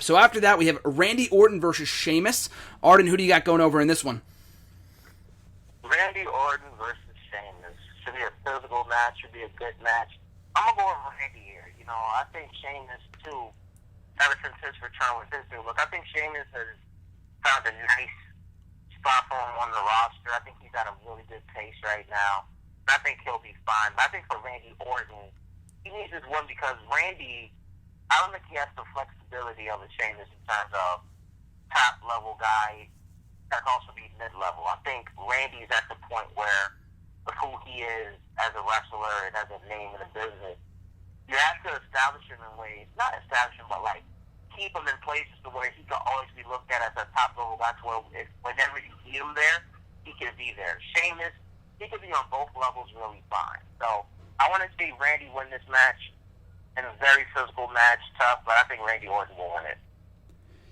So after that, we have Randy Orton versus Sheamus. Arden, who do you got going over in this one? Randy Orton versus Sheamus. Should be a physical match. Should be a good match. I'm going to go with Randy here. I think Sheamus, too, ever since his return with his new look, I think Sheamus has found a nice spot for him on the roster. I think he's at a really good pace right now. I think he'll be fine. But I think for Randy Orton, he needs this one because Randy, I don't think he has the flexibility of a Sheamus in terms of top-level guy that can also be mid-level. I think Randy's at the point where of who he is as a wrestler and as a name in the business, you have to establish him in ways, not establish him, but keep him in places to where he can always be looked at as a top-level guy to where whenever you need him there, he can be there. Sheamus, he could be on both levels really fine. So I want to see Randy win this match in a very physical match, tough, but I think Randy Orton will win it.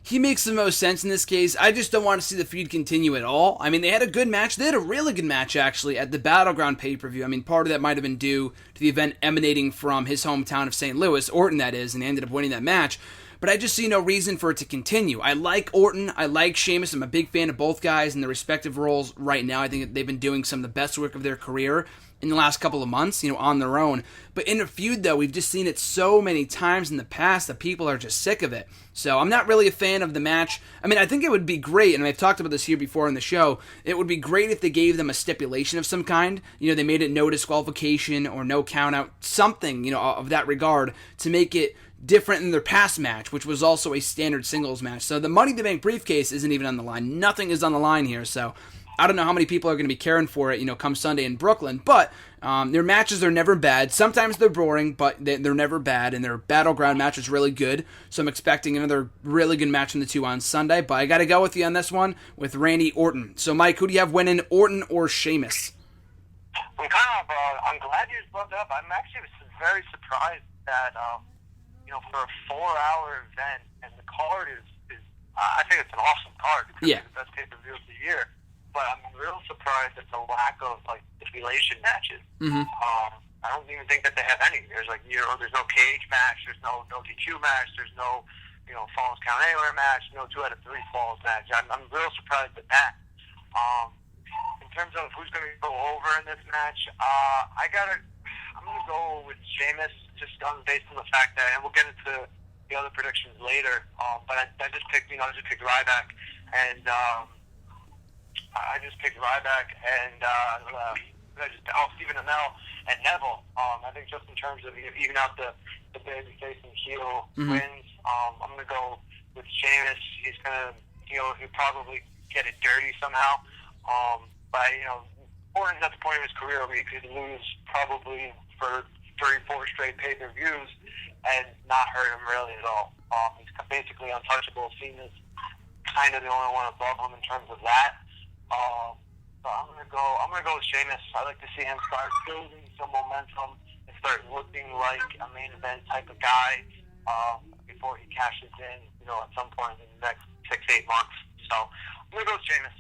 He makes the most sense in this case. I just don't want to see the feud continue at all. I mean, they had a good match. They had a really good match, actually, at the Battleground pay-per-view. I mean, part of that might have been due to the event emanating from his hometown of St. Louis, Orton that is, and they ended up winning that match. But I just see no reason for it to continue. I like Orton. I like Sheamus. I'm a big fan of both guys in their respective roles right now. I think that they've been doing some of the best work of their career in the last couple of months, on their own. But in a feud, though, we've just seen it so many times in the past that people are just sick of it. So I'm not really a fan of the match. I mean, I think it would be great, and I've talked about this here before in the show, it would be great if they gave them a stipulation of some kind. They made it no disqualification or no count out, something, of that regard to make it different than their past match, which was also a standard singles match. So the Money in the Bank briefcase isn't even on the line. Nothing is on the line here, so I don't know how many people are going to be caring for it, come Sunday in Brooklyn, but their matches are never bad. Sometimes they're boring, but they're never bad, and their Battleground match is really good, so I'm expecting another really good match from the two on Sunday, but I got to go with you on this one with Randy Orton. So, Mike, who do you have winning, Orton or Sheamus? I'm glad you brought that up. I'm actually very surprised that, for a 4-hour event, and the card is I think it's an awesome card. Yeah. It's the best pay-per-view of the year. But I'm real surprised at the lack of stipulation matches. Mm-hmm. I don't even think that they have any. There's there's no cage match. There's no DQ match. There's no falls count anywhere match. No 2 out of 3 falls match. I'm real surprised at that. In terms of who's going to go over in this match, I'm going to go with Sheamus just based on the fact that, and we'll get into the other predictions later. But I just picked Ryback and. I just picked Ryback and Stephen Amell and Neville. I think just in terms of even out the baby face and heel wins, I'm going to go with Sheamus. He's going to, he'll probably get it dirty somehow. But, Orton's at the point of his career where he could lose probably for 3-4 straight pay-per-views and not hurt him really at all. He's basically untouchable. Cena's kind of the only one above him in terms of that. So I'm gonna go with Sheamus. I like to see him start building some momentum and start looking like a main event type of guy before he cashes in, at some point in the next 6-8 months. So I'm gonna go with Sheamus.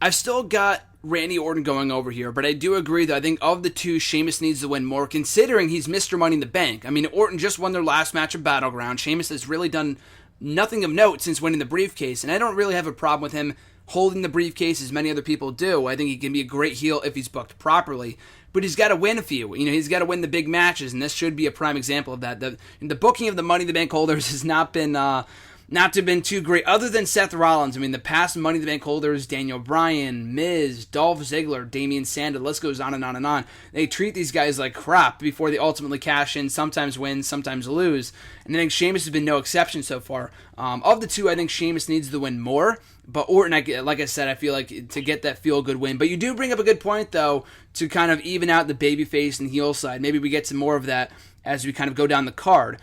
I've still got Randy Orton going over here, but I do agree that I think of the two, Sheamus needs to win more, considering he's Mr. Money in the Bank. I mean, Orton just won their last match of Battleground. Sheamus has really done nothing of note since winning the briefcase, and I don't really have a problem with him holding the briefcase as many other people do. I think he can be a great heel if he's booked properly, but he's got to win a few. He's got to win the big matches, and this should be a prime example of that. The booking of the Money in the Bank holders has not to have been too great, other than Seth Rollins. I mean, the past Money in the Bank holders, Daniel Bryan, Miz, Dolph Ziggler, Damian Sandow, the list goes on and on and on. They treat these guys like crap before they ultimately cash in, sometimes win, sometimes lose. And I think Sheamus has been no exception so far. Of the two, I think Sheamus needs to win more. But Orton, like I said, I feel like to get that feel-good win. But you do bring up a good point, though, to kind of even out the babyface and heel side. Maybe we get some more of that as we kind of go down the card.